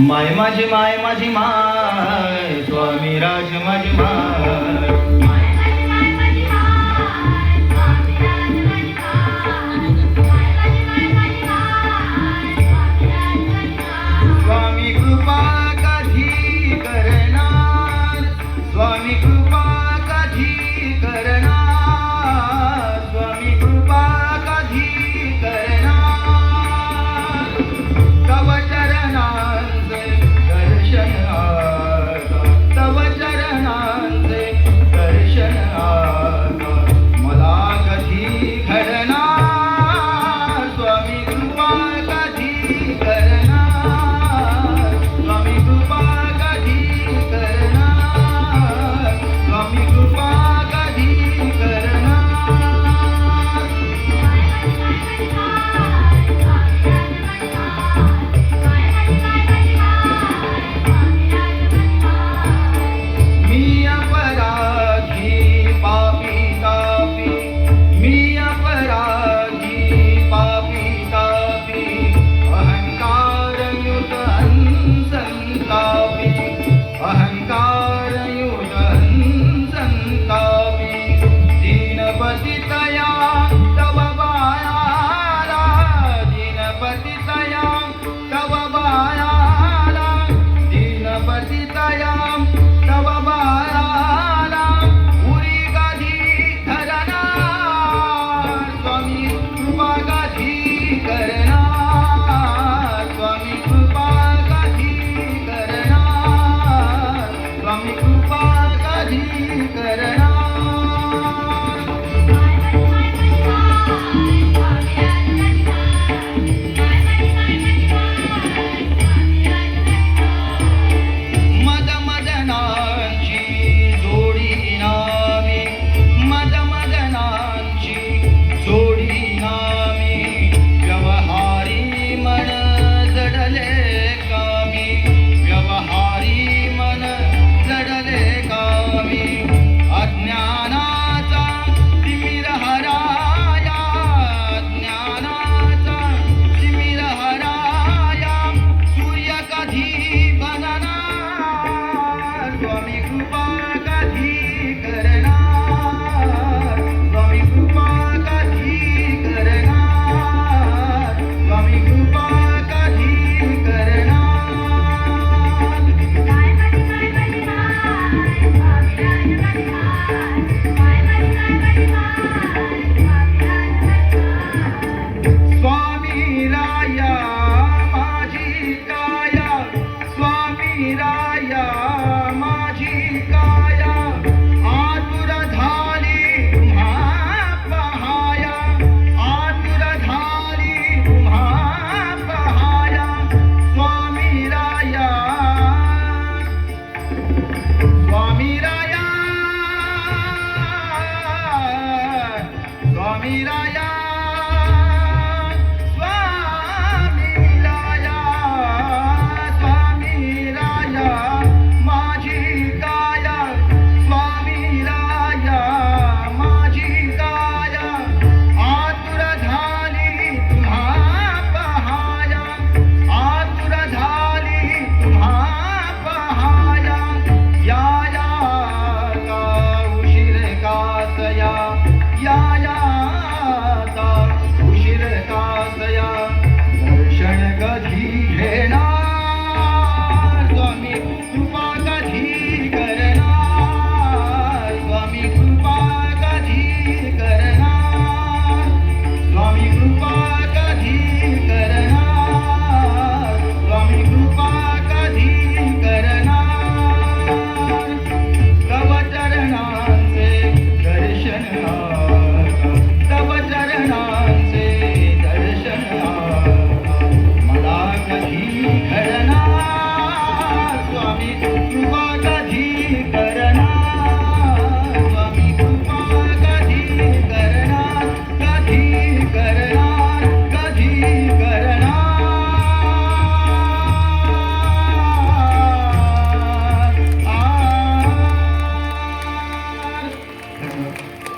माय माझी माय माझी माय स्वामी राज माझी माय स्वामी कृपा कधी करणार स्वामी कृपा कधी करणार स्वामी कृपा कधी करणार तव चरणांचे दर्शन आता तव चरणांचे दर्शन आता मला कधी घडणार स्वामी कृपा कधी करणार स्वामी कृपा कधी करणार स्वामी कृपा कधी करणार मी अपराधी पापी तापी मी अपराधी पापी तापी अहंकारयुत संतापी अहंकारयुत संतापी दीनपतितया तव बायाला दीनपतितया तव बायाला दीनपतितया तव बायाला उरी कधी धरणार स्वामी कृपा कधी करणार स्वामी कृपा कधी करणार स्वामी कृपा कधी करणार मद मदनाची जोडी नामी मद मदनाची जोडी नामी व्यवहारी मन जडले कामी व्यवहारी मन जडले कामी अज्ञानाचा तिमिर हराया अज्ञानाचा तिमिर हराया सूर्य कधी बनणार स्वामी कृपा कधी करणार स्वामी कृपा कधी करणार स्वामी कृपा कधी करणार स्वामी राया माझी काया स्वामी राया माझी काया आतुर झाली तुम्हा पहाया आतुर झाली तुम्हा पहाया स्वामी राया स्वामी राया स्वामी राया स्वामी राया स्वामी राया माझी काया स्वामी राया माझी काया आतुर झाली तुम्हा पहाया आतुर झाली तुम्हा पहाया या या उशीर कासया या या उशीर कासया दर्शन कधी